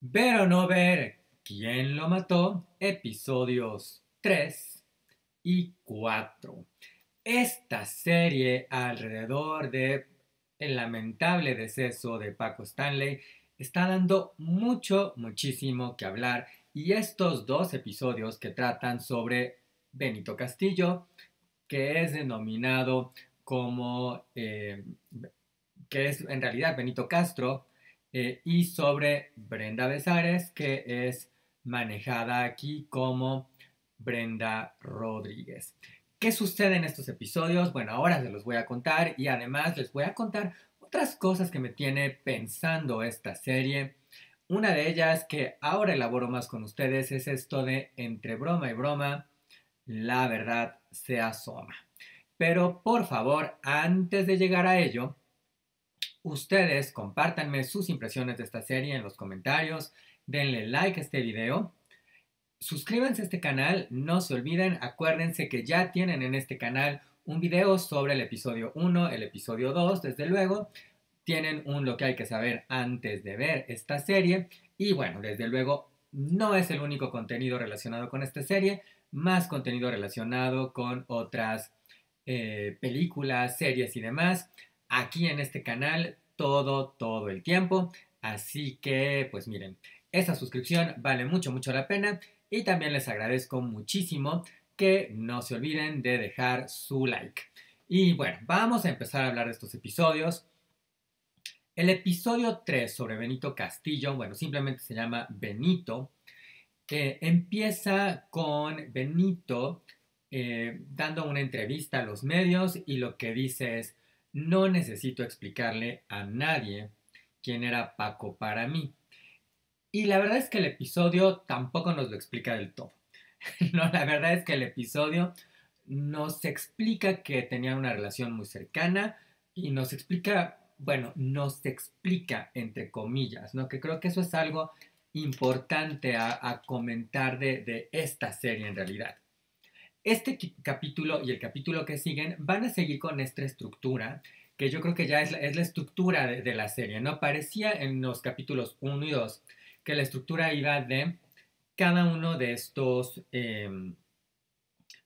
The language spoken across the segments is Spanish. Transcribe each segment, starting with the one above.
Ver o no ver quién lo mató, episodios 3 y 4. Esta serie alrededor de el lamentable deceso de Paco Stanley está dando muchísimo que hablar, y estos dos episodios que tratan sobre Benito Castillo, que es denominado como que es en realidad Benito Castro, y sobre Brenda Besares, que es manejada aquí como Brenda Rodríguez. ¿Qué sucede en estos episodios? Bueno, ahora se los voy a contar, y además les voy a contar otras cosas que me tiene pensando esta serie. Una de ellas que ahora elaboro más con ustedes es esto de entre broma y broma, la verdad se asoma. Pero por favor, antes de llegar a ello, ustedes compártanme sus impresiones de esta serie en los comentarios, denle like a este video, suscríbanse a este canal, no se olviden, acuérdense que ya tienen en este canal un video sobre el episodio 1, el episodio 2, desde luego, tienen un lo que hay que saber antes de ver esta serie, y bueno, desde luego no es el único contenido relacionado con esta serie, más contenido relacionado con otras películas, series y demás, aquí en este canal todo el tiempo. Así que, pues miren, esa suscripción vale mucho la pena, y también les agradezco muchísimo que no se olviden de dejar su like. Y bueno, vamos a empezar a hablar de estos episodios. El episodio 3 sobre Benito Castillo, bueno, simplemente se llama Benito, empieza con Benito dando una entrevista a los medios, y lo que dice es: no necesito explicarle a nadie quién era Paco para mí. Y la verdad es que el episodio tampoco nos lo explica del todo. No, la verdad es que el episodio nos explica que tenían una relación muy cercana, y nos explica, bueno, nos explica entre comillas, ¿no? Que creo que eso es algo importante a comentar de esta serie en realidad. Este capítulo y el capítulo que siguen van a seguir con esta estructura, que yo creo que ya es la estructura de la serie, ¿no? Parecía en los capítulos 1 y 2 que la estructura iba de cada uno de estos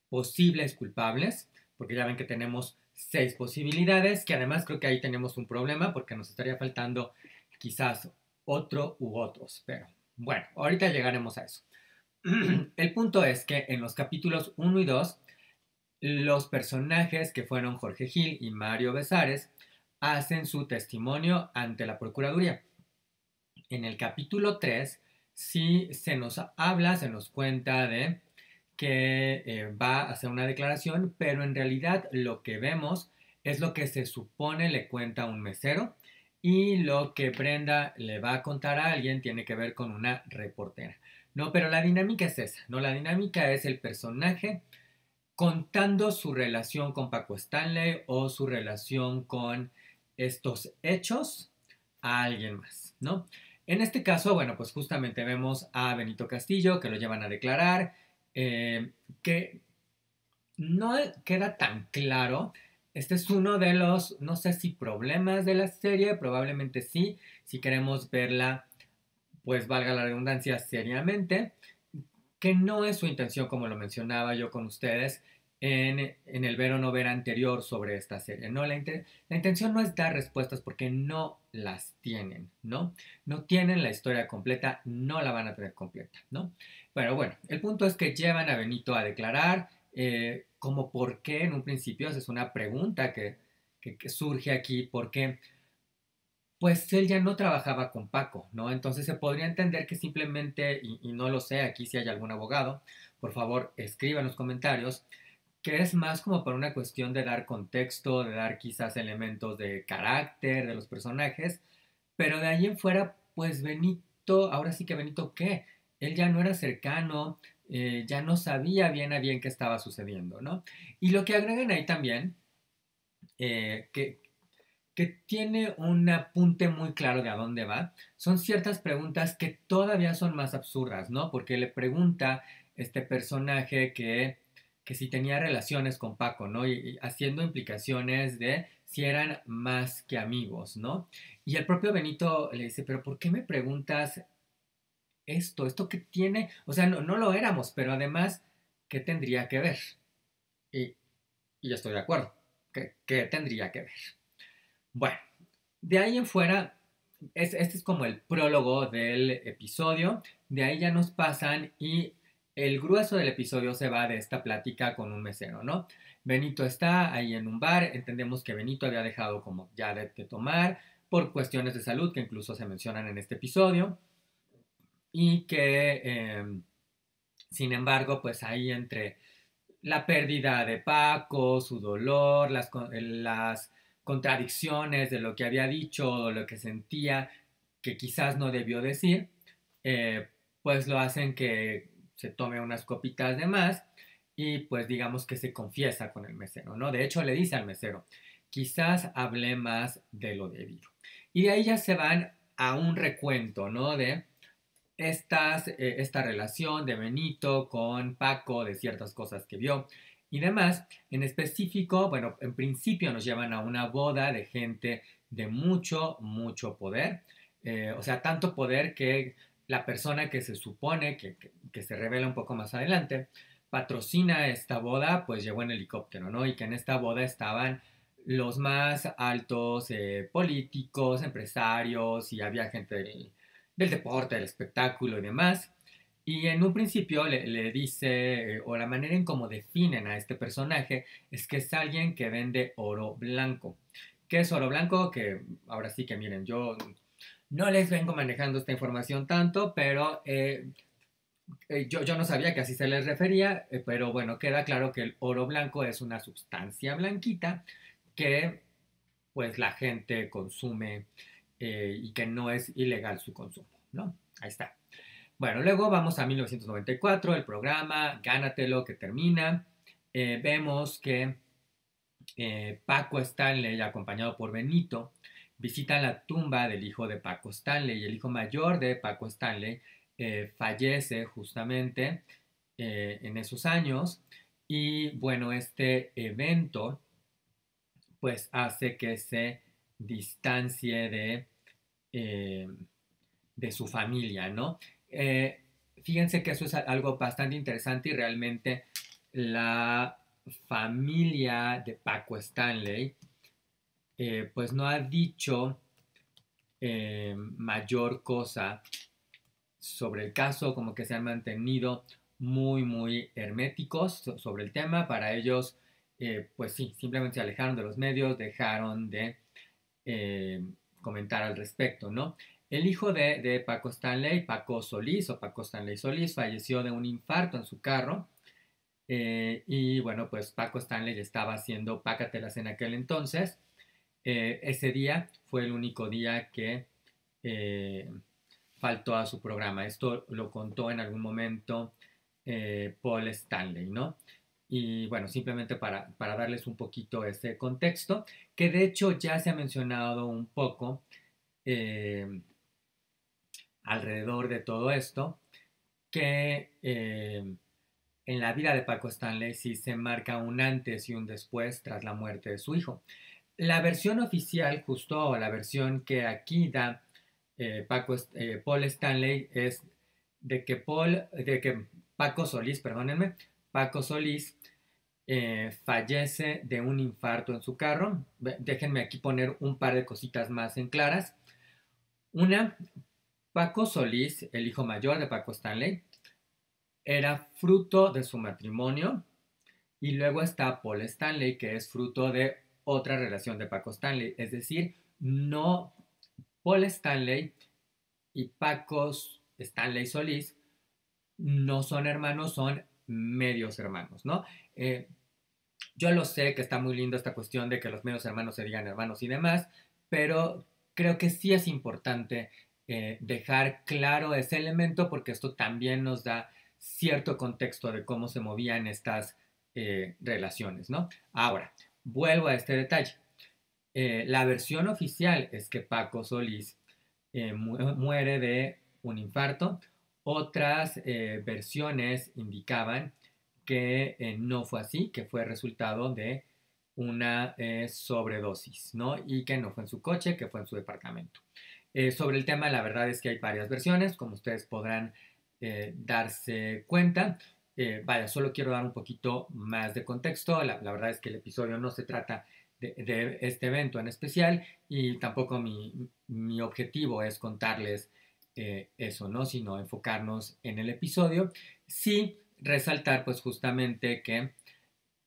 posibles culpables, porque ya ven que tenemos 6 posibilidades, que además creo que ahí tenemos un problema porque nos estaría faltando quizás otro u otros, pero bueno, ahorita llegaremos a eso. El punto es que en los capítulos 1 y 2, los personajes que fueron Jorge Gil y Mario Besares hacen su testimonio ante la Procuraduría. En el capítulo 3 sí se nos habla, se nos cuenta de que va a hacer una declaración, pero en realidad lo que vemos es lo que se supone le cuenta un mesero, y lo que Brenda le va a contar a alguien tiene que ver con una reportera. No, pero la dinámica es esa, ¿no? La dinámica es el personaje contando su relación con Paco Stanley o su relación con estos hechos a alguien más, ¿no? En este caso, bueno, pues justamente vemos a Benito Castillo, que lo llevan a declarar, que no queda tan claro. Este es uno de los, no sé si problemas de la serie, probablemente sí, si queremos verla, pues valga la redundancia, seriamente, que no es su intención, como lo mencionaba yo con ustedes en el ver o no ver anterior sobre esta serie, ¿no? La intención no es dar respuestas porque no las tienen, ¿no? No tienen la historia completa, no la van a tener completa, ¿no? Pero bueno, el punto es que llevan a Benito a declarar, como por qué en un principio, esa es una pregunta que surge aquí, ¿por qué? Pues él ya no trabajaba con Paco, ¿no? Entonces se podría entender que simplemente, y no lo sé, aquí si hay algún abogado, por favor escriba en los comentarios, que es más como por una cuestión de dar contexto, de dar quizás elementos de carácter de los personajes, pero de ahí en fuera, pues Benito, ahora sí que Benito, ¿qué? Él ya no era cercano, ya no sabía bien a bien qué estaba sucediendo, ¿no? Y lo que agregan ahí también, que tiene un apunte muy claro de a dónde va, son ciertas preguntas que todavía son más absurdas, ¿no? Porque le pregunta este personaje que si tenía relaciones con Paco, ¿no? Y haciendo implicaciones de si eran más que amigos, ¿no? Y el propio Benito le dice, pero ¿por qué me preguntas esto que tiene, o sea, no lo éramos, pero además, ¿qué tendría que ver? Y, y estoy de acuerdo, ¿qué tendría que ver? Bueno, de ahí en fuera, este es como el prólogo del episodio. De ahí ya nos pasan y el grueso del episodio se va de esta plática con un mesero, ¿no? Benito está ahí en un bar. Entendemos que Benito había dejado como ya de tomar por cuestiones de salud que incluso se mencionan en este episodio. Y que, sin embargo, pues ahí entre la pérdida de Paco, su dolor, las contradicciones de lo que había dicho o lo que sentía que quizás no debió decir, eh, pues lo hacen que se tome unas copitas de más y pues digamos que se confiesa con el mesero, ¿no? De hecho le dice al mesero, quizás hablé más de lo debido. Y de ahí ya se van a un recuento, ¿no? De esta relación de Benito con Paco, de ciertas cosas que vio y demás. En específico, bueno, en principio nos llevan a una boda de gente de mucho poder. O sea, tanto poder que la persona que se supone que se revela un poco más adelante, patrocina esta boda, pues llegó en helicóptero, ¿no? Y que en esta boda estaban los más altos políticos, empresarios y había gente del deporte, del espectáculo y demás. Y en un principio le dice, o la manera en cómo definen a este personaje, es que es alguien que vende oro blanco. ¿Qué es oro blanco? Que ahora sí que miren, yo no les vengo manejando esta información tanto, pero yo no sabía que así se les refería, pero bueno, queda claro que el oro blanco es una sustancia blanquita que pues la gente consume y que no es ilegal su consumo, ¿no? Ahí está. Bueno, luego vamos a 1994, el programa Gánatelo que termina. Vemos que Paco Stanley, acompañado por Benito, visitan la tumba del hijo de Paco Stanley y el hijo mayor de Paco Stanley fallece justamente en esos años y bueno, este evento pues hace que se distancie eh, de su familia, ¿no? Eh, Fíjense que eso es algo bastante interesante y realmente la familia de Paco Stanley pues no ha dicho mayor cosa sobre el caso, como que se han mantenido muy herméticos sobre el tema. Para ellos, pues sí, simplemente se alejaron de los medios, dejaron de eh, comentar al respecto, ¿no? El hijo de Paco Stanley, Paco Solís o Paco Stanley Solís, falleció de un infarto en su carro. Y bueno, pues Paco Stanley estaba haciendo Pácatelas en aquel entonces. Ese día fue el único día que eh, faltó a su programa. Esto lo contó en algún momento Paul Stanley, ¿no? Y bueno, simplemente para darles un poquito ese contexto, que de hecho ya se ha mencionado un poco eh, alrededor de todo esto, que en la vida de Paco Stanley sí se marca un antes y un después tras la muerte de su hijo. La versión oficial, justo la versión que aquí da Paul Stanley, es de que Paco Solís, perdónenme, Paco Solís fallece de un infarto en su carro. Déjenme aquí poner un par de cositas más en claras. Una, Paco Solís, el hijo mayor de Paco Stanley, era fruto de su matrimonio y luego está Paul Stanley, que es fruto de otra relación de Paco Stanley. Es decir, no Paul Stanley y Paco Stanley Solís no son hermanos, son medios hermanos, ¿no? Yo lo sé que está muy lindo esta cuestión de que los medios hermanos se digan hermanos y demás, pero creo que sí es importante dejar claro ese elemento porque esto también nos da cierto contexto de cómo se movían estas relaciones, ¿no? Ahora, vuelvo a este detalle. La versión oficial es que Paco Solís muere de un infarto. Otras versiones indicaban que no fue así, que fue resultado de una sobredosis, ¿no? Y que no fue en su coche, que fue en su departamento. Sobre el tema, la verdad es que hay varias versiones, como ustedes podrán darse cuenta. Vaya, solo quiero dar un poquito más de contexto. La verdad es que el episodio no se trata de este evento en especial y tampoco mi objetivo es contarles eso, ¿no? Sino enfocarnos en el episodio. Sí, resaltar pues justamente que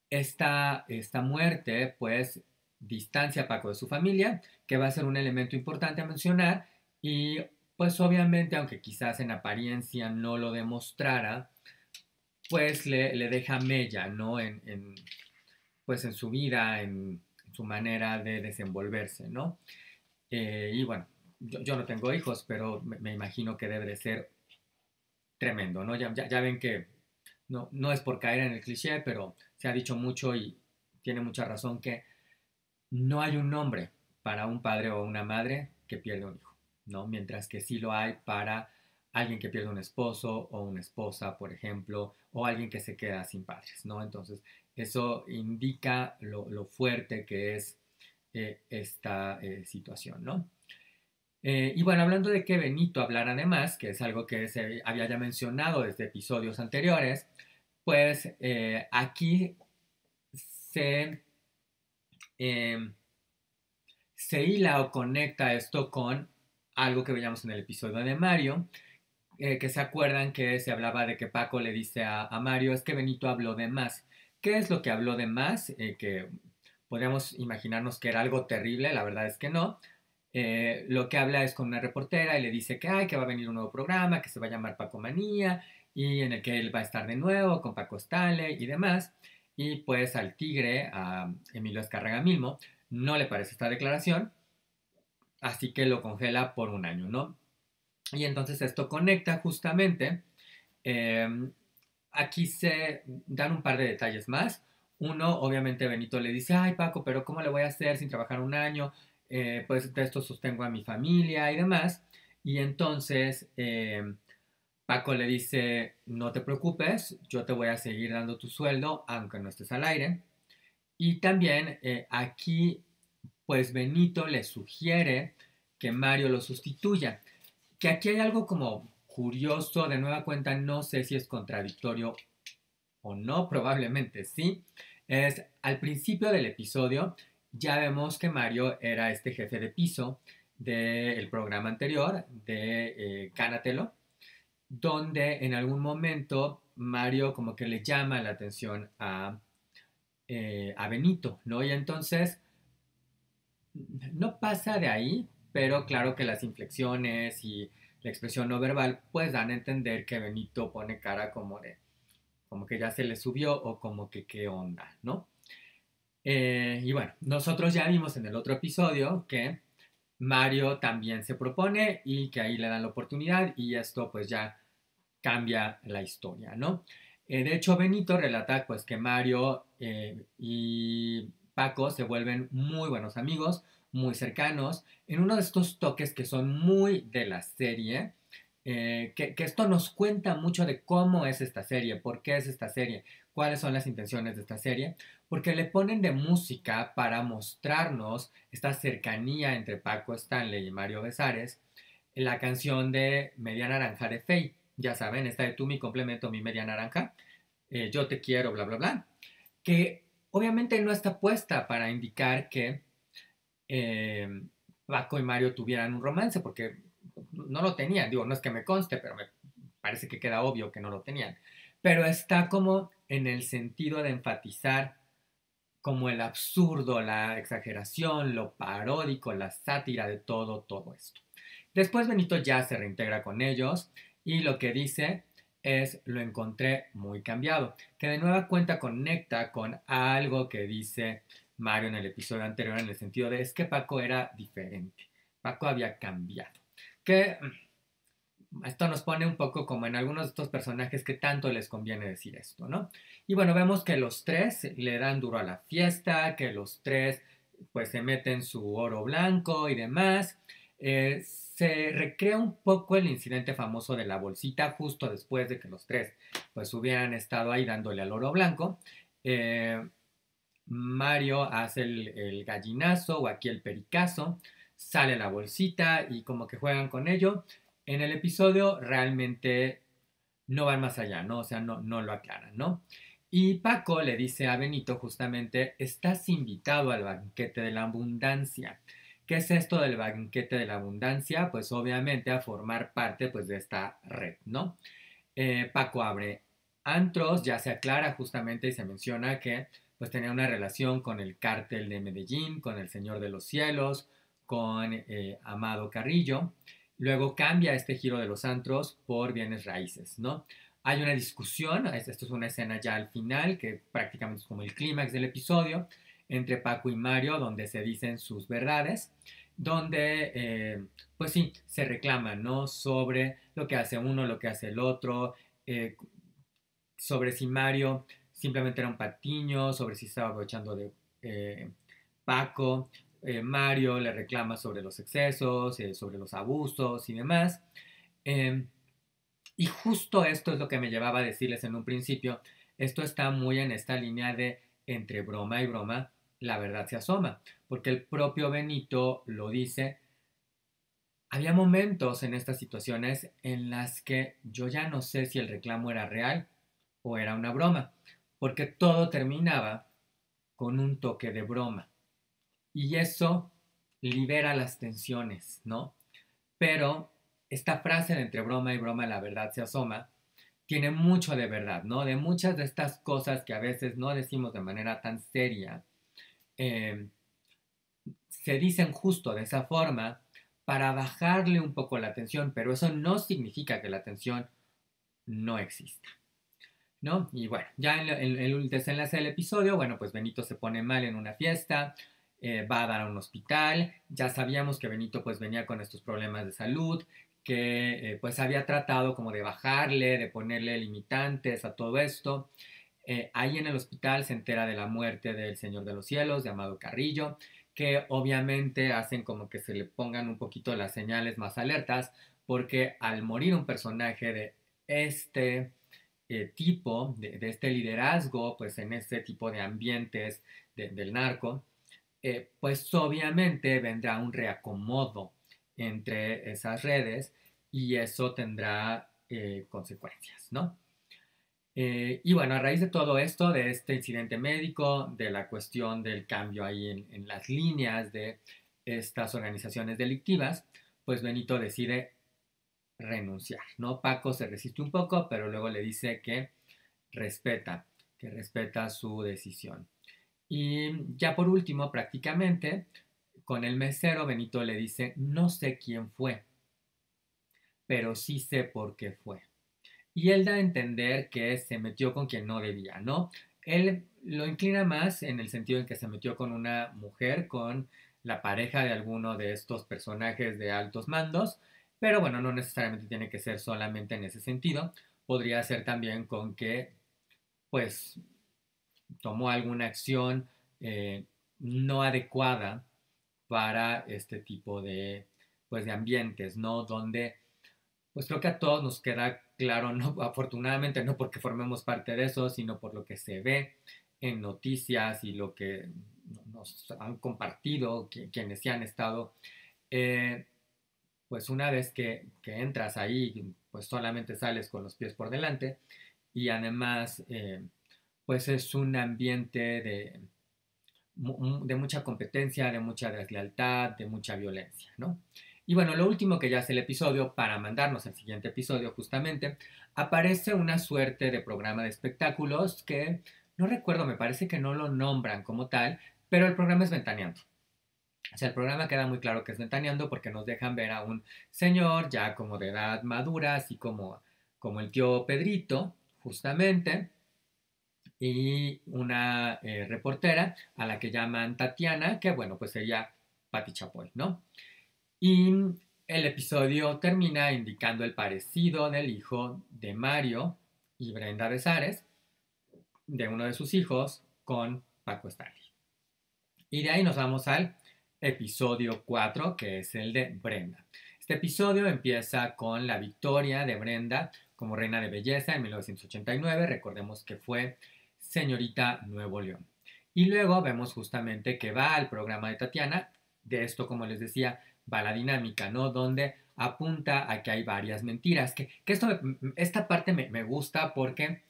esta muerte pues distancia a Paco de su familia, que va a ser un elemento importante a mencionar y pues obviamente, aunque quizás en apariencia no lo demostrara, pues le deja mella, ¿no? Pues en su vida, en su manera de desenvolverse, ¿no? Y bueno, yo no tengo hijos, pero me imagino que debe de ser tremendo, ¿no? Ya ven que no es por caer en el cliché, pero se ha dicho mucho y tiene mucha razón que no hay un nombre para un padre o una madre que pierde un hijo, ¿no? Mientras que sí lo hay para alguien que pierde un esposo o una esposa, por ejemplo, o alguien que se queda sin padres, ¿no? Entonces, eso indica lo fuerte que es esta situación, ¿no? Y bueno, hablando de que Benito hablara además, que es algo que se había ya mencionado desde episodios anteriores, pues aquí se, eh, se hila o conecta esto con algo que veíamos en el episodio de Mario, que se acuerdan que se hablaba de que Paco le dice a Mario, es que Benito habló de más. ¿Qué es lo que habló de más? Que podríamos imaginarnos que era algo terrible, la verdad es que no. Lo que habla es con una reportera y le dice que va a venir un nuevo programa que se va a llamar Paco Manía y en el que él va a estar de nuevo con Paco Stanley y demás. Y pues al tigre, a Emilio Azcárraga Milmo, no le parece esta declaración, así que lo congela por un año, ¿no? Y entonces esto conecta justamente. eh, Aquí se dan un par de detalles más. Uno, obviamente Benito le dice, ay Paco, pero ¿cómo le voy a hacer sin trabajar un año? Pues de esto sostengo a mi familia y demás. Y entonces Paco le dice, no te preocupes, yo te voy a seguir dando tu sueldo aunque no estés al aire. Y también aquí, pues Benito le sugiere que Mario lo sustituya. Que aquí hay algo como curioso, de nueva cuenta, no sé si es contradictorio o no, probablemente sí. Es al principio del episodio, ya vemos que Mario era este jefe de piso del programa anterior de Cánatelo, donde en algún momento Mario como que le llama la atención a Benito, ¿no? Y entonces no pasa de ahí, pero claro que las inflexiones y la expresión no verbal pues dan a entender que Benito pone cara como que ya se le subió o como que qué onda, ¿no? Y bueno, nosotros ya vimos en el otro episodio que Mario también se propone y que ahí le dan la oportunidad y esto pues ya cambia la historia, ¿no? De hecho, Benito relata pues que Mario y Paco se vuelven muy buenos amigos, muy cercanos, en uno de estos toques que son muy de la serie, que esto nos cuenta mucho de cómo es esta serie, por qué es esta serie, cuáles son las intenciones de esta serie, porque le ponen de música para mostrarnos esta cercanía entre Paco Stanley y Mario Besares, la canción de Media Naranja de Faye. Ya saben, esta de tú, mi complemento, mi media naranja, yo te quiero, bla, bla, bla, que obviamente no está puesta para indicar que eh, Paco y Mario tuvieran un romance, porque no lo tenían, digo, no es que me conste, pero me parece que queda obvio que no lo tenían, pero está como en el sentido de enfatizar como el absurdo, la exageración, lo paródico, la sátira de todo esto. Después Benito ya se reintegra con ellos y lo que dice es lo encontré muy cambiado, que de nueva cuenta conecta con algo que dice Mario en el episodio anterior en el sentido de es que Paco era diferente, Paco había cambiado, que esto nos pone un poco como en algunos de estos personajes que tanto les conviene decir esto, ¿no? Y bueno, vemos que los tres le dan duro a la fiesta, que los tres pues se meten su oro blanco y demás. Se recrea un poco el incidente famoso de la bolsita justo después de que los tres pues hubieran estado ahí dándole al oro blanco. Eh, Mario hace el gallinazo o aquí el pericazo, sale la bolsita y como que juegan con ello. En el episodio realmente no van más allá, ¿no? O sea, no lo aclaran, ¿no? Y Paco le dice a Benito justamente, estás invitado al banquete de la abundancia. ¿Qué es esto del banquete de la abundancia? Pues obviamente a formar parte pues de esta red, ¿no? Paco abre antros, ya se aclara justamente y se menciona que pues tenía una relación con el cártel de Medellín, con el Señor de los Cielos, con Amado Carrillo. Luego cambia este giro de los antros por bienes raíces, ¿no? Hay una discusión, esto es una escena ya al final, que prácticamente es como el clímax del episodio, entre Paco y Mario, donde se dicen sus verdades, donde, pues sí, se reclaman, ¿no? Sobre lo que hace uno, lo que hace el otro, eh, sobre si Mario simplemente era un patiño, sobre si estaba aprovechando de Paco. Mario le reclama sobre los excesos, sobre los abusos y demás. Eh, y justo esto es lo que me llevaba a decirles en un principio. Esto está muy en esta línea de entre broma y broma, la verdad se asoma. Porque el propio Benito lo dice. Había momentos en estas situaciones en las que yo ya no sé si el reclamo era real o era una broma, porque todo terminaba con un toque de broma. Y eso libera las tensiones, ¿no? Pero esta frase de entre broma y broma la verdad se asoma tiene mucho de verdad, ¿no? De muchas de estas cosas que a veces no decimos de manera tan seria, eh, se dicen justo de esa forma para bajarle un poco la tensión, pero eso no significa que la tensión no exista, ¿no? Y bueno, ya en el desenlace del episodio, bueno, pues Benito se pone mal en una fiesta, va a dar a un hospital, ya sabíamos que Benito pues venía con estos problemas de salud, que pues había tratado como de bajarle, de ponerle limitantes a todo esto. Ahí en el hospital se entera de la muerte del Señor de los Cielos, de Amado Carrillo, que obviamente hacen como que se le pongan un poquito las señales más alertas, porque al morir un personaje de este tipo, de este liderazgo, pues en este tipo de ambientes del narco, pues obviamente vendrá un reacomodo entre esas redes y eso tendrá consecuencias, ¿no? Y bueno, a raíz de todo esto, de este incidente médico, de la cuestión del cambio ahí en las líneas de estas organizaciones delictivas, pues Benito decide renunciar, ¿no? Paco se resiste un poco, pero luego le dice respeta, que respeta su decisión. Y ya por último, prácticamente, con el mesero, Benito le dice, no sé quién fue, pero sí sé por qué fue. Y él da a entender que se metió con quien no debía, ¿no? Él lo inclina más en el sentido en que se metió con una mujer, con la pareja de alguno de estos personajes de altos mandos, pero bueno, no necesariamente tiene que ser solamente en ese sentido, podría ser también con que, pues, tomó alguna acción no adecuada para este tipo de, pues, de ambientes, ¿no? Donde pues creo que a todos nos queda claro, no, afortunadamente no porque formemos parte de eso, sino por lo que se ve en noticias y lo que nos han compartido quienes sí han estado, eh, pues una vez que entras ahí, pues solamente sales con los pies por delante y además, pues es un ambiente de mucha competencia, de mucha deslealtad, de mucha violencia, ¿no? Y bueno, lo último que ya hace el episodio, para mandarnos al siguiente episodio justamente, aparece una suerte de programa de espectáculos que no recuerdo, me parece que no lo nombran como tal, pero el programa es Ventaneando. O sea, el programa queda muy claro que es Ventaneando porque nos dejan ver a un señor ya como de edad madura, así como el tío Pedrito, justamente, y una reportera a la que llaman Tatiana, que bueno, pues sería Pati Chapoy, ¿no? Y el episodio termina indicando el parecido del hijo de Mario y Brenda Besares, de uno de sus hijos, con Paco Stanley. Y de ahí nos vamos al episodio 4, que es el de Brenda. Este episodio empieza con la victoria de Brenda como reina de belleza en 1989. Recordemos que fue señorita Nuevo León. Y luego vemos justamente que va al programa de Tatiana. De esto, como les decía, va la dinámica, ¿no? Donde apunta a que hay varias mentiras. Esta parte me gusta porque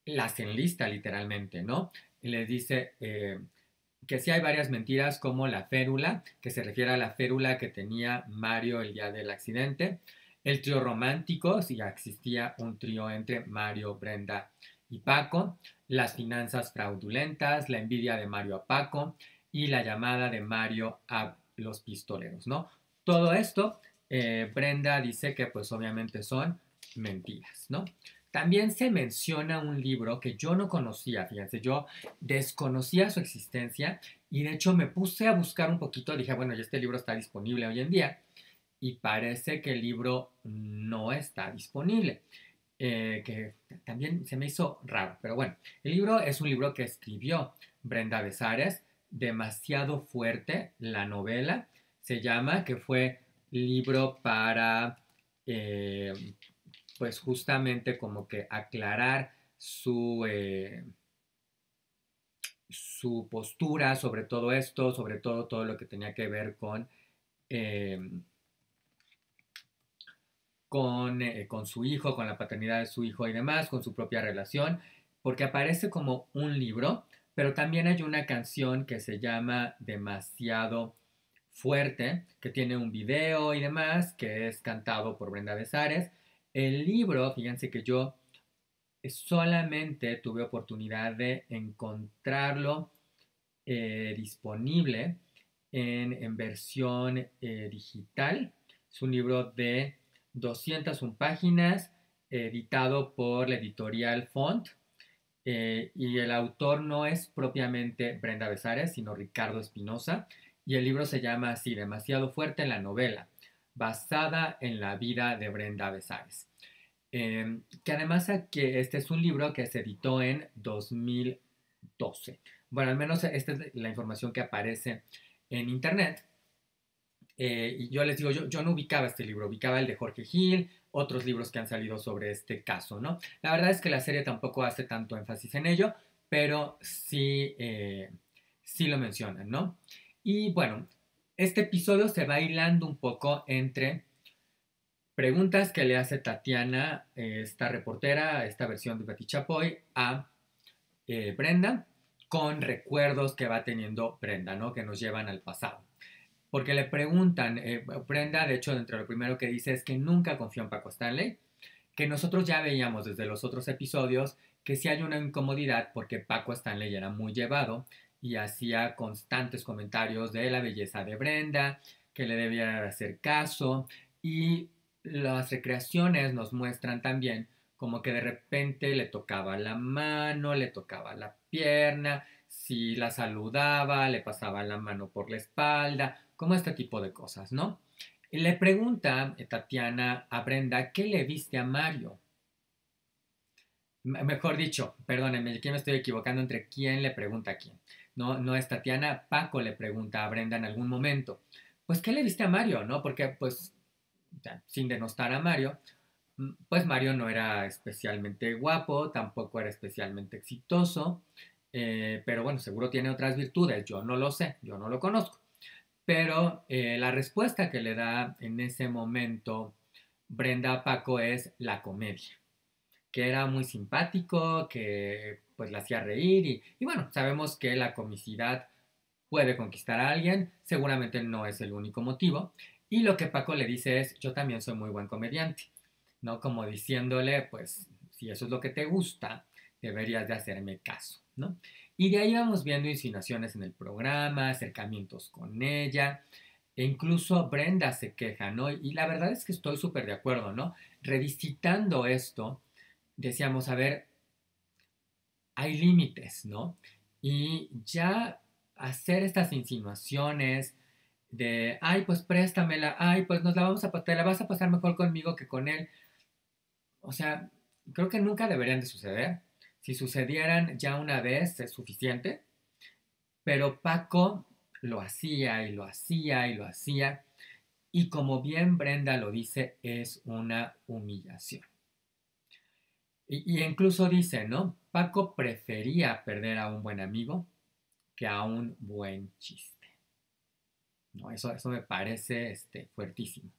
las enlista literalmente, ¿no? Y les dice que sí hay varias mentiras como la férula, que se refiere a la férula que tenía Mario el día del accidente, el trío romántico, si ya existía un trío entre Mario, Brenda y Paco, las finanzas fraudulentas, la envidia de Mario a Paco y la llamada de Mario a los pistoleros, ¿no? Todo esto, Brenda dice que pues obviamente son mentiras, ¿no? También se menciona un libro que yo no conocía, fíjense, yo desconocía su existencia y de hecho me puse a buscar un poquito, dije, bueno, ya este libro está disponible hoy en día y parece que el libro no está disponible, que también se me hizo raro, pero bueno, el libro es un libro que escribió Brenda Besares, demasiado fuerte, la novela se llama, que fue libro para, pues justamente como que aclarar su postura sobre todo esto, sobre todo lo que tenía que ver eh, con su hijo, con la paternidad de su hijo y demás, con su propia relación, porque aparece como un libro, pero también hay una canción que se llama Demasiado Fuerte, que tiene un video y demás, que es cantado por Brenda Besares. El libro, fíjense que yo solamente tuve oportunidad de encontrarlo disponible en versión digital. Es un libro de 201 páginas, editado por la editorial Font, y el autor no es propiamente Brenda Besares, sino Ricardo Espinosa, y el libro se llama así, Demasiado fuerte en la novela, basada en la vida de Brenda Besares. Que además que este es un libro que se editó en 2012. Bueno, al menos esta es la información que aparece en internet. Y yo les digo, yo no ubicaba este libro, ubicaba el de Jorge Gil, otros libros que han salido sobre este caso, ¿no? La verdad es que la serie tampoco hace tanto énfasis en ello, pero sí, sí lo mencionan, ¿no? Y bueno, este episodio se va hilando un poco entre preguntas que le hace Tatiana, esta reportera, esta versión de Betty Chapoy, a Brenda, con recuerdos que va teniendo Brenda, ¿no? Que nos llevan al pasado. Porque le preguntan, Brenda, de hecho, entre lo primero que dice es que nunca confió en Paco Stanley, que nosotros ya veíamos desde los otros episodios que sí hay una incomodidad porque Paco Stanley era muy llevado y hacía constantes comentarios de la belleza de Brenda, que le debía hacer caso, y las recreaciones nos muestran también como que de repente le tocaba la mano, le tocaba la pierna, si la saludaba, le pasaba la mano por la espalda, como este tipo de cosas, ¿no? Y le pregunta Tatiana a Brenda, ¿qué le viste a Mario? Mejor dicho, perdónenme, aquí me estoy equivocando entre quién le pregunta a quién. No, no es Tatiana, Paco le pregunta a Brenda en algún momento. Pues, ¿qué le viste a Mario, no? Porque, pues, ya, sin denostar a Mario, pues Mario no era especialmente guapo, tampoco era especialmente exitoso, pero bueno, seguro tiene otras virtudes, yo no lo sé, yo no lo conozco. Pero la respuesta que le da en ese momento Brenda a Paco es la comedia, que era muy simpático, que pues la hacía reír y bueno, sabemos que la comicidad puede conquistar a alguien, seguramente no es el único motivo. Y lo que Paco le dice es, yo también soy muy buen comediante, ¿no? Como diciéndole, pues, si eso es lo que te gusta, deberías de hacerme caso, ¿no? Y de ahí vamos viendo insinuaciones en el programa, acercamientos con ella, e incluso Brenda se queja, ¿no? Y la verdad es que estoy súper de acuerdo, ¿no? Revisitando esto, decíamos, a ver, hay límites, ¿no? Y ya hacer estas insinuaciones de, ay, pues préstamela, ay, pues te la vas a pasar mejor conmigo que con él. O sea, creo que nunca deberían de suceder. Si sucedieran ya una vez es suficiente, pero Paco lo hacía y lo hacía y lo hacía. Y como bien Brenda lo dice, es una humillación. Y incluso dice, ¿no? Paco prefería perder a un buen amigo que a un buen chiste. ¿no? Eso me parece fuertísimo.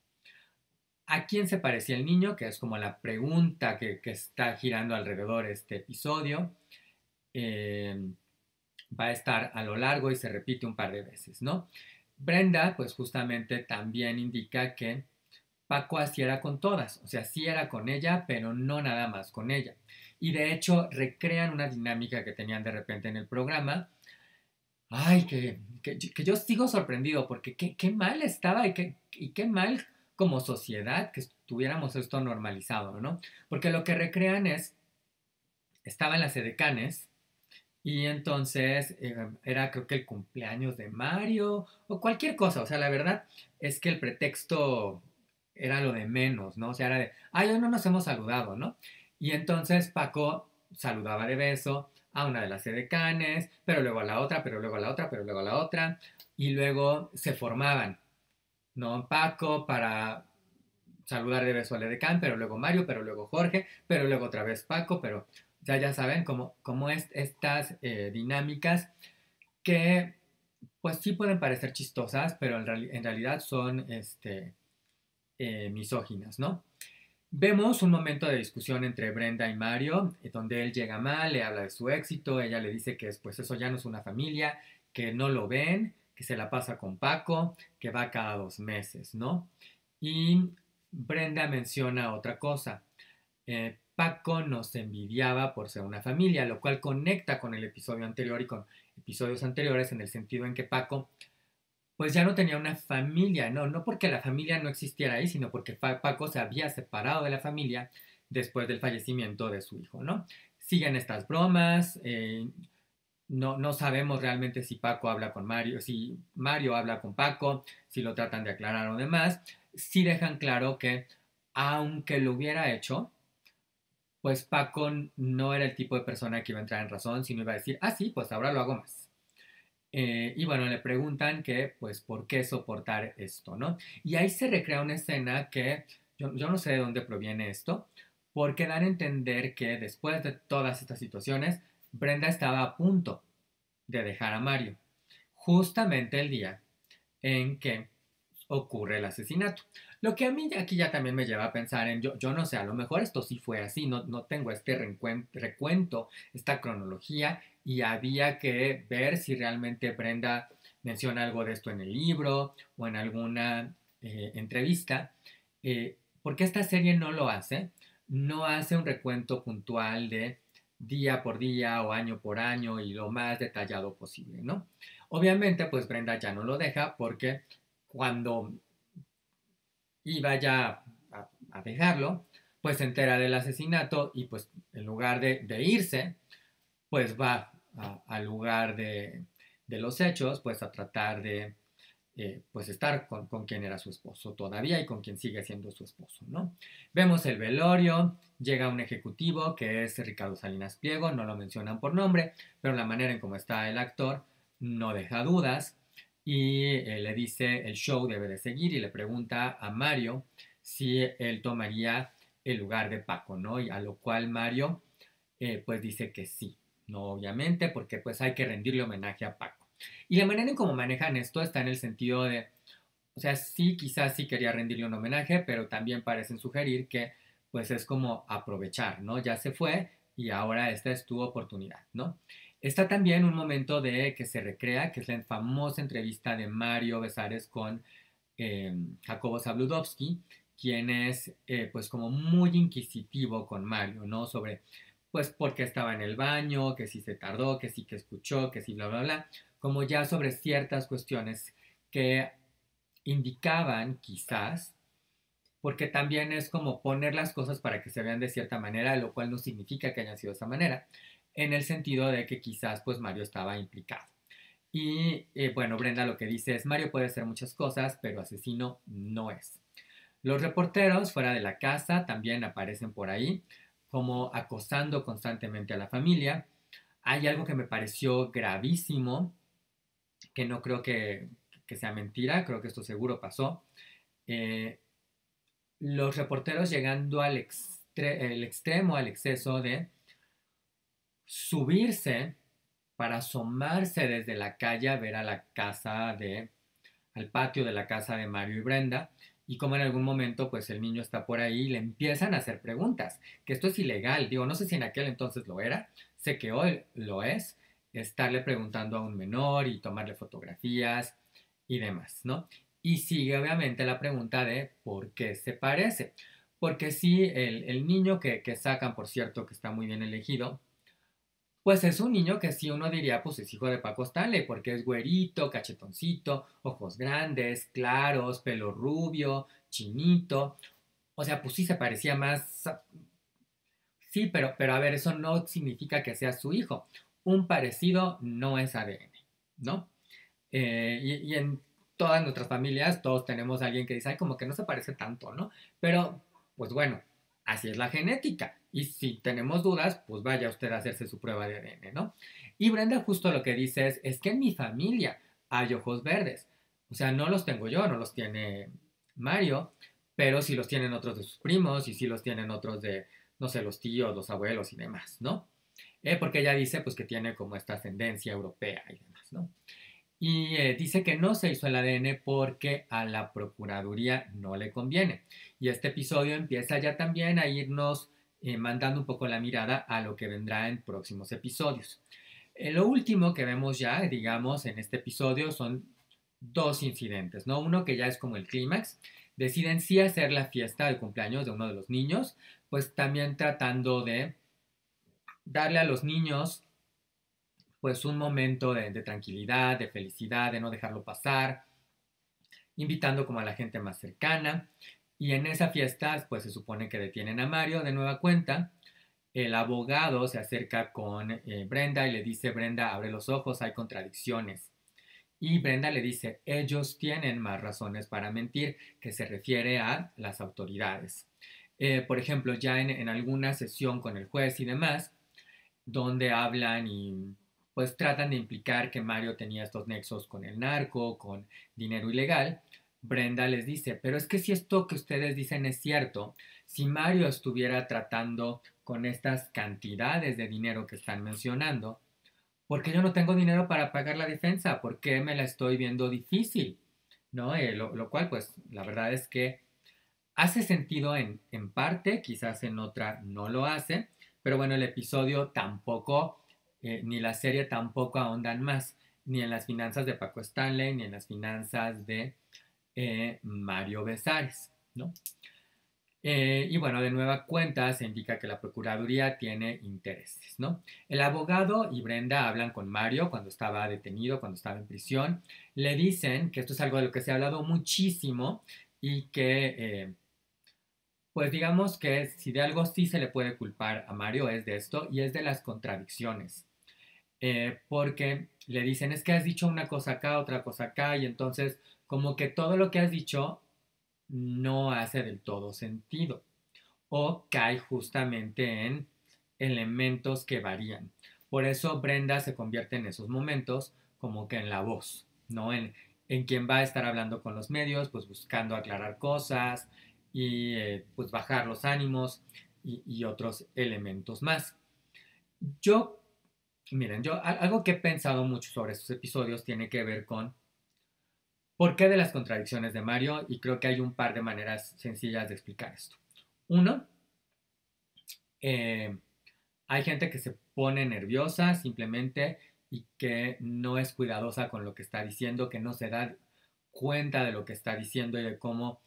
¿A quién se parecía el niño? Que es como la pregunta que está girando alrededor de este episodio. Eh, Va a estar a lo largo y se repite un par de veces, ¿no? Brenda, pues justamente también indica que Paco así era con todas, o sea, sí era con ella, pero no nada más con ella. Y de hecho recrean una dinámica que tenían de repente en el programa. Ay, que yo sigo sorprendido porque qué mal estaba y qué mal como sociedad que tuviéramos esto normalizado, ¿no? Porque lo que recrean es, estaban las edecanes y entonces era creo que el cumpleaños de Mario o cualquier cosa. O sea, la verdad es que el pretexto era lo de menos, ¿no? O sea, era de, ay, hoy no nos hemos saludado, ¿no? Y entonces Paco saludaba de beso a una de las edecanes, pero luego a la otra, pero luego a la otra, pero luego a la otra. Y luego se formaban, ¿no? Paco para saludar de beso al edecán, pero luego Mario, pero luego Jorge, pero luego otra vez Paco, pero ya saben cómo es estas dinámicas que pues sí pueden parecer chistosas, pero en realidad son misóginas, ¿no? Vemos un momento de discusión entre Brenda y Mario, donde él llega mal, le habla de su éxito, ella le dice que pues eso ya no es una familia, que no lo ven, que se la pasa con Paco, que va cada 2 meses, ¿no? Y Brenda menciona otra cosa. Paco nos envidiaba por ser una familia, lo cual conecta con el episodio anterior y con episodios anteriores en el sentido en que Paco pues ya no tenía una familia, no porque la familia no existiera ahí, sino porque Paco se había separado de la familia después del fallecimiento de su hijo, ¿no? Siguen estas bromas, no sabemos realmente si Paco habla con Mario, si Mario habla con Paco, si lo tratan de aclarar o demás. Sí dejan claro que aunque lo hubiera hecho, pues Paco no era el tipo de persona que iba a entrar en razón, sino iba a decir, ah, sí, pues ahora lo hago más. Y bueno, le preguntan que, pues, ¿por qué soportar esto, no? Y ahí se recrea una escena que yo no sé de dónde proviene esto, porque dan a entender que después de todas estas situaciones, Brenda estaba a punto de dejar a Mario, justamente el día en que ocurre el asesinato. Lo que a mí aquí ya también me lleva a pensar en, yo no sé, a lo mejor esto sí fue así, no tengo este recuento, esta cronología, y había que ver si realmente Brenda menciona algo de esto en el libro o en alguna entrevista, porque esta serie no lo hace, no hace un recuento puntual de día por día o año por año y lo más detallado posible, ¿no? Obviamente, pues Brenda ya no lo deja porque cuando iba ya a dejarlo, pues se entera del asesinato y pues en lugar de irse, pues va al lugar de los hechos, pues a tratar de pues estar con quien era su esposo todavía y con quien sigue siendo su esposo, ¿no? Vemos el velorio, llega un ejecutivo que es Ricardo Salinas Pliego, no lo mencionan por nombre, pero la manera en cómo está el actor no deja dudas y le dice el show debe de seguir y le pregunta a Mario si él tomaría el lugar de Paco, ¿no? Y a lo cual Mario pues dice que sí, no obviamente, porque pues hay que rendirle homenaje a Paco. Y la manera en cómo manejan esto está en el sentido de, o sea, sí, quizás sí quería rendirle un homenaje, pero también parecen sugerir que pues es como aprovechar, ¿no? Ya se fue y ahora esta es tu oportunidad, ¿no? Está también un momento de que se recrea, que es la famosa entrevista de Mario Besares con Jacobo Zabludovsky, quien es pues como muy inquisitivo con Mario, ¿no? Sobre pues por qué estaba en el baño, que si se tardó, que sí que escuchó, que sí bla bla bla, como ya sobre ciertas cuestiones que indicaban quizás, porque también es como poner las cosas para que se vean de cierta manera, lo cual no significa que hayan sido de esa manera, en el sentido de que quizás pues Mario estaba implicado. Y bueno, Brenda lo que dice es, Mario puede hacer muchas cosas, pero asesino no es. Los reporteros fuera de la casa también aparecen por ahí, como acosando constantemente a la familia. Hay algo que me pareció gravísimo, que no creo que sea mentira, creo que esto seguro pasó. Eh, los reporteros llegando el extremo, al exceso de subirse para asomarse desde la calle a ver a la casa de al patio de la casa de Mario y Brenda, y como en algún momento pues el niño está por ahí y le empiezan a hacer preguntas, que esto es ilegal, digo, no sé si en aquel entonces lo era, sé que hoy lo es, estarle preguntando a un menor y tomarle fotografías y demás, ¿no? Y sigue obviamente la pregunta de por qué se parece. Porque sí, el niño que sacan, por cierto, que está muy bien elegido, pues es un niño que sí uno diría, pues es hijo de Paco Stanley, porque es güerito, cachetoncito, ojos grandes, claros, pelo rubio, chinito. O sea, pues sí se parecía más. Sí, pero a ver, eso no significa que sea su hijo. Un parecido no es ADN, ¿no? Y en todas nuestras familias, todos tenemos a alguien que dice, ay, como que no se parece tanto, ¿no? Pero, pues bueno, así es la genética. Y si tenemos dudas, pues vaya usted a hacerse su prueba de ADN, ¿no? Y Brenda justo lo que dice es que en mi familia hay ojos verdes. O sea, no los tengo yo, no los tiene Mario, pero sí los tienen otros de sus primos y sí los tienen otros de, no sé, los tíos, los abuelos y demás, ¿no? Porque ella dice, pues, que tiene como esta ascendencia europea y demás, ¿no? Y dice que no se hizo el ADN porque a la Procuraduría no le conviene. Y este episodio empieza ya también a irnos mandando un poco la mirada a lo que vendrá en próximos episodios. Lo último que vemos ya, digamos, en este episodio son dos incidentes, ¿no? Uno que ya es como el clímax. Deciden sí hacer la fiesta de cumpleaños de uno de los niños, pues también tratando de darle a los niños pues un momento de tranquilidad, de felicidad, de no dejarlo pasar, invitando como a la gente más cercana. Y en esa fiesta, pues se supone que detienen a Mario de nueva cuenta. El abogado se acerca con Brenda y le dice, Brenda, abre los ojos, hay contradicciones. Y Brenda le dice, ellos tienen más razones para mentir, que se refiere a las autoridades. Por ejemplo, ya en alguna sesión con el juez y demás, donde hablan y pues tratan de implicar que Mario tenía estos nexos con el narco, con dinero ilegal. Brenda les dice, pero es que si esto que ustedes dicen es cierto, si Mario estuviera tratando con estas cantidades de dinero que están mencionando, ¿por qué yo no tengo dinero para pagar la defensa? ¿Por qué me la estoy viendo difícil? ¿No? Lo cual, pues, la verdad es que hace sentido en parte, quizás en otra no lo hace, pero bueno, el episodio tampoco, ni la serie tampoco ahondan más, ni en las finanzas de Paco Stanley, ni en las finanzas de Mario Besares, ¿no? Y bueno, de nueva cuenta se indica que la Procuraduría tiene intereses, ¿no? El abogado y Brenda hablan con Mario cuando estaba detenido, cuando estaba en prisión. Le dicen que esto es algo de lo que se ha hablado muchísimo y que pues digamos que si de algo sí se le puede culpar a Mario es de esto y es de las contradicciones. Porque le dicen es que has dicho una cosa acá, otra cosa acá y entonces como que todo lo que has dicho no hace del todo sentido o cae justamente en elementos que varían. Por eso Brenda se convierte en esos momentos como que en la voz, ¿no? En quien va a estar hablando con los medios, pues buscando aclarar cosas y pues bajar los ánimos y otros elementos más. Yo, miren, algo que he pensado mucho sobre estos episodios tiene que ver con por qué de las contradicciones de Mario y creo que hay un par de maneras sencillas de explicar esto. Uno, eh, hay gente que se pone nerviosa simplemente y que no es cuidadosa con lo que está diciendo, que no se da cuenta de lo que está diciendo y de cómo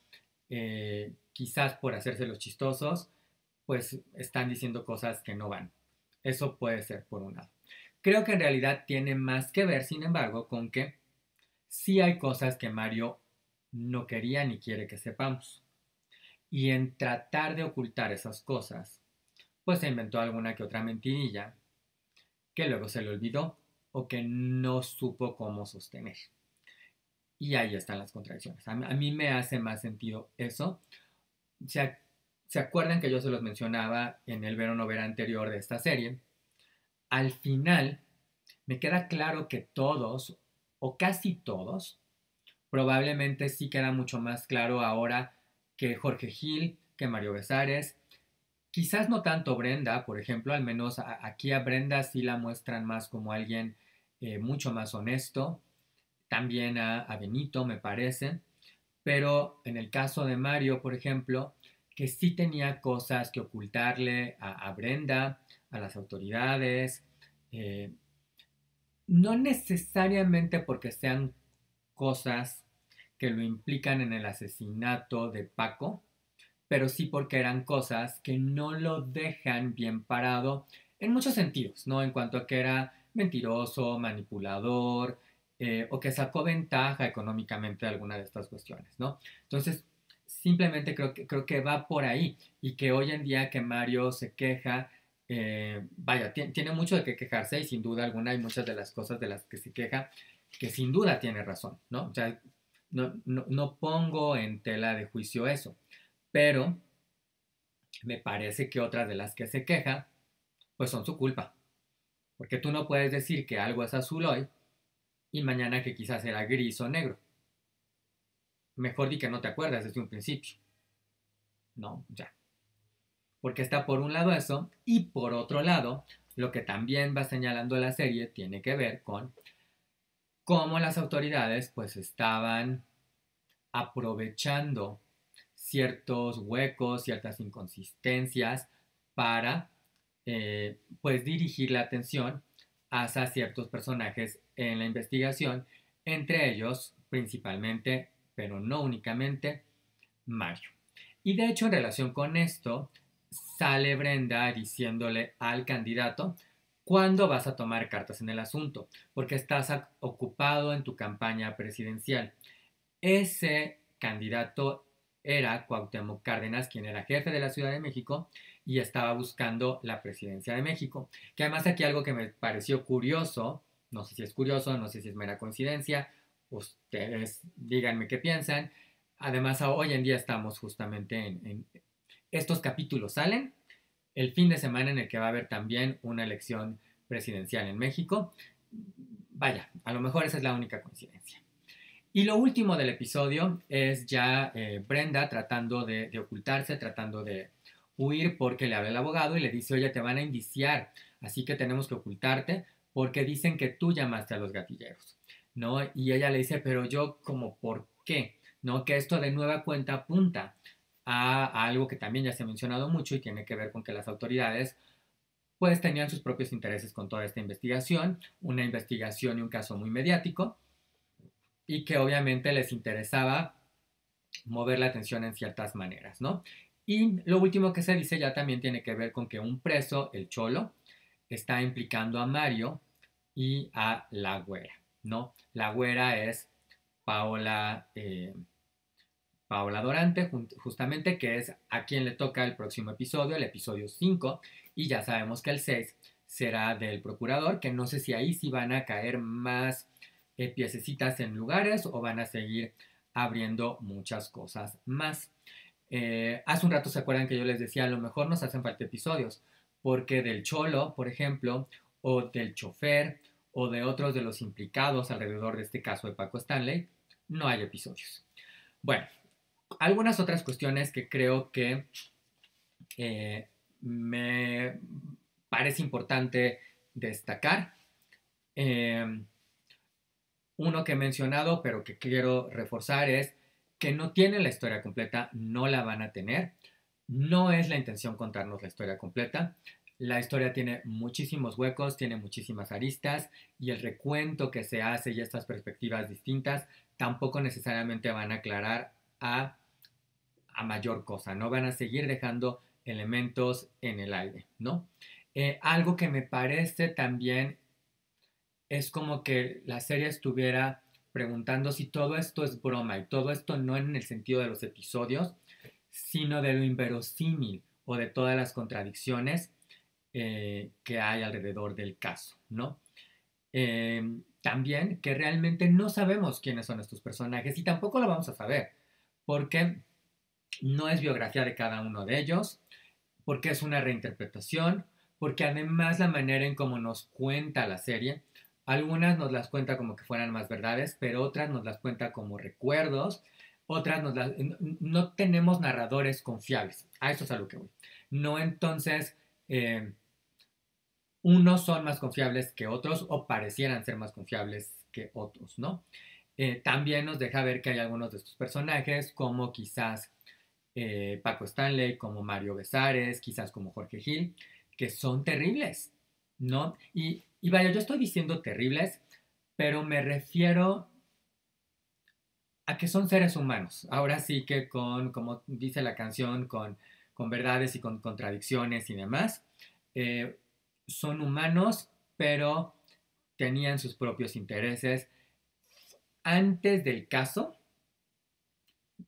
quizás por hacerse los chistosos, pues están diciendo cosas que no van. Eso puede ser por un lado. Creo que en realidad tiene más que ver, sin embargo, con que sí hay cosas que Mario no quería ni quiere que sepamos. Y en tratar de ocultar esas cosas, pues se inventó alguna que otra mentirilla que luego se le olvidó o que no supo cómo sostener. Y ahí están las contradicciones. A mí me hace más sentido eso. ¿Se, ¿Se acuerdan que yo se los mencionaba en el ver o no ver anterior de esta serie? Al final, me queda claro que todos, o casi todos, probablemente sí queda mucho más claro ahora que Jorge Gil, que Mario Besares. Quizás no tanto Brenda, por ejemplo, al menos aquí a Brenda sí la muestran más como alguien mucho más honesto también a Benito, me parece, pero en el caso de Mario, por ejemplo, que sí tenía cosas que ocultarle a Brenda, a las autoridades, eh, no necesariamente porque sean cosas que lo implican en el asesinato de Paco, pero sí porque eran cosas que no lo dejan bien parado en muchos sentidos, ¿no? En cuanto a que era mentiroso, manipulador, o que sacó ventaja económicamente de alguna de estas cuestiones, ¿no? Entonces, simplemente creo que va por ahí y que hoy en día que Mario se queja, vaya, tiene mucho de qué quejarse y sin duda alguna hay muchas de las cosas de las que se queja que sin duda tiene razón, ¿no? O sea, no pongo en tela de juicio eso, pero me parece que otras de las que se queja, pues son su culpa. Porque tú no puedes decir que algo es azul hoy y mañana que quizás era gris o negro. Mejor di que no te acuerdas desde un principio. No, ya. Porque está por un lado eso y por otro lado, lo que también va señalando la serie tiene que ver con cómo las autoridades pues estaban aprovechando ciertos huecos, ciertas inconsistencias para pues dirigir la atención hacia ciertos personajes en la investigación, entre ellos principalmente, pero no únicamente, Mario. Y de hecho en relación con esto, sale Brenda diciéndole al candidato, ¿cuándo vas a tomar cartas en el asunto? Porque estás ocupado en tu campaña presidencial. Ese candidato era Cuauhtémoc Cárdenas, quien era jefe de la Ciudad de México y estaba buscando la presidencia de México. Que además aquí algo que me pareció curioso, no sé si es curioso, no sé si es mera coincidencia, ustedes díganme qué piensan. Además, hoy en día estamos justamente en estos capítulos salen el fin de semana en el que va a haber también una elección presidencial en México. Vaya, a lo mejor esa es la única coincidencia. Y lo último del episodio es ya Brenda tratando de ocultarse, tratando de huir porque le habla el abogado y le dice, oye, te van a indiciar, así que tenemos que ocultarte porque dicen que tú llamaste a los gatilleros, ¿no? Y ella le dice, pero yo como, ¿por qué? ¿No? Que esto de nueva cuenta apunta a algo que también ya se ha mencionado mucho y tiene que ver con que las autoridades pues tenían sus propios intereses con toda esta investigación, una investigación y un caso muy mediático, y que obviamente les interesaba mover la atención en ciertas maneras, ¿no? Y lo último que se dice ya también tiene que ver con que un preso, el Cholo, está implicando a Mario y a la güera, ¿no? La güera es Paola, Paola Dorante, justamente, que es a quien le toca el próximo episodio, el episodio 5, y ya sabemos que el 6 será del procurador, que no sé si ahí sí van a caer más piececitas en lugares o van a seguir abriendo muchas cosas más. Hace un rato se acuerdan que yo les decía, a lo mejor nos hacen falta episodios, porque del Cholo, por ejemplo, o del chofer, o de otros de los implicados alrededor de este caso de Paco Stanley, no hay episodios. Bueno, algunas otras cuestiones que creo que me parece importante destacar. Uno que he mencionado, pero que quiero reforzar es que no tienen la historia completa, no la van a tener. No es la intención contarnos la historia completa. La historia tiene muchísimos huecos, tiene muchísimas aristas y el recuento que se hace y estas perspectivas distintas tampoco necesariamente van a aclarar a mayor cosa, ¿no? Van a seguir dejando elementos en el aire, ¿no? Algo que me parece también es como que la serie estuviera preguntando si todo esto es broma y todo esto no en el sentido de los episodios, sino de lo inverosímil o de todas las contradicciones que hay alrededor del caso, ¿no? También que realmente no sabemos quiénes son estos personajes y tampoco lo vamos a saber, porque no es biografía de cada uno de ellos, porque es una reinterpretación, porque además la manera en cómo nos cuenta la serie, algunas nos las cuenta como que fueran más verdades, pero otras nos las cuenta como recuerdos, otras no tenemos narradores confiables. A eso es a lo que voy. No entonces, unos son más confiables que otros o parecieran ser más confiables que otros, ¿no? También nos deja ver que hay algunos de estos personajes, como quizás Paco Stanley, como Mario Besares, quizás como Jorge Gil, que son terribles, ¿no? Y vaya, yo estoy diciendo terribles, pero me refiero a que son seres humanos. Ahora sí que como dice la canción, con verdades y con contradicciones y demás, eh, son humanos, pero tenían sus propios intereses antes del caso,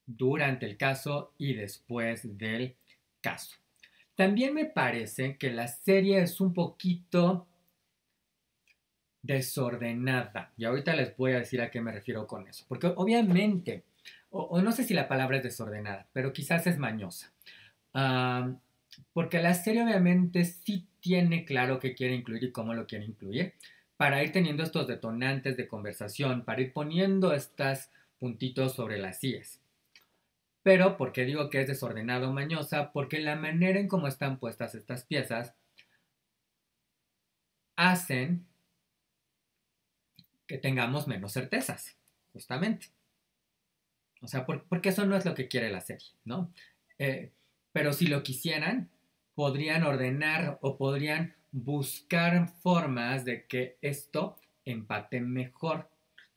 durante el caso y después del caso. También me parece que la serie es un poquito desordenada. Y ahorita les voy a decir a qué me refiero con eso. Porque obviamente, o no sé si la palabra es desordenada, pero quizás es mañosa. Ah, porque la serie obviamente sí tiene claro qué quiere incluir y cómo lo quiere incluir, para ir teniendo estos detonantes de conversación, para ir poniendo estos puntitos sobre las IES. Pero, ¿por qué digo que es desordenado o mañosa? Porque la manera en cómo están puestas estas piezas hacen que tengamos menos certezas, justamente. O sea, porque eso no es lo que quiere la serie, ¿no? Eh, pero si lo quisieran, podrían ordenar o podrían buscar formas de que esto empate mejor.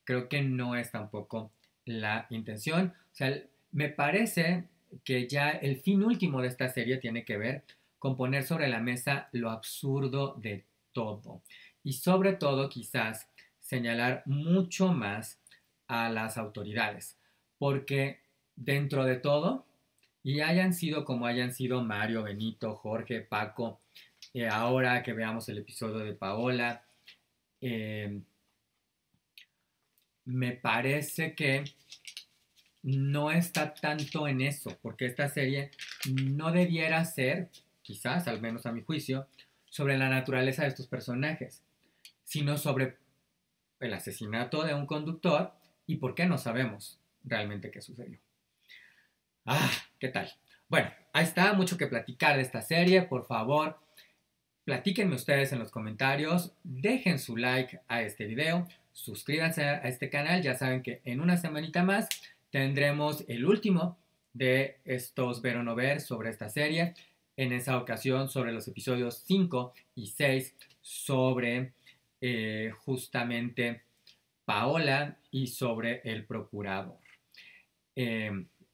Creo que no es tampoco la intención. O sea, me parece que ya el fin último de esta serie tiene que ver con poner sobre la mesa lo absurdo de todo. Y sobre todo, quizás, señalar mucho más a las autoridades porque dentro de todo, y hayan sido como hayan sido Mario, Benito, Jorge, Paco, ahora que veamos el episodio de Paola, eh, me parece que no está tanto en eso, porque esta serie no debiera ser, quizás, al menos a mi juicio, sobre la naturaleza de estos personajes, sino sobre el asesinato de un conductor y por qué no sabemos realmente qué sucedió. Ah, ¿qué tal? Bueno, ahí está, mucho que platicar de esta serie. Por favor, platíquenme ustedes en los comentarios, dejen su like a este video, suscríbanse a este canal. Ya saben que en una semanita más tendremos el último de estos ver o no ver sobre esta serie. En esa ocasión sobre los episodios 5 y 6 sobre justamente Paola y sobre el procurador. Eh,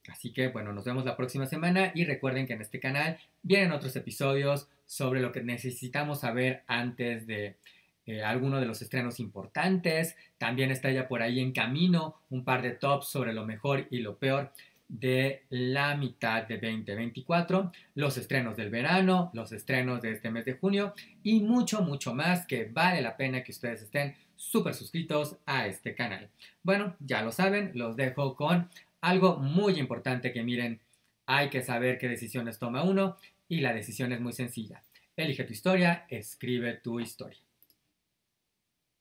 Así que bueno, nos vemos la próxima semana y recuerden que en este canal vienen otros episodios sobre lo que necesitamos saber antes de alguno de los estrenos importantes. También está ya por ahí en camino un par de tops sobre lo mejor y lo peor de la mitad de 2024, los estrenos del verano, los estrenos de este mes de junio y mucho, mucho más que vale la pena que ustedes estén súper suscritos a este canal. Bueno, ya lo saben, los dejo con algo muy importante que miren, hay que saber qué decisiones toma uno y la decisión es muy sencilla. Elige tu historia, escribe tu historia.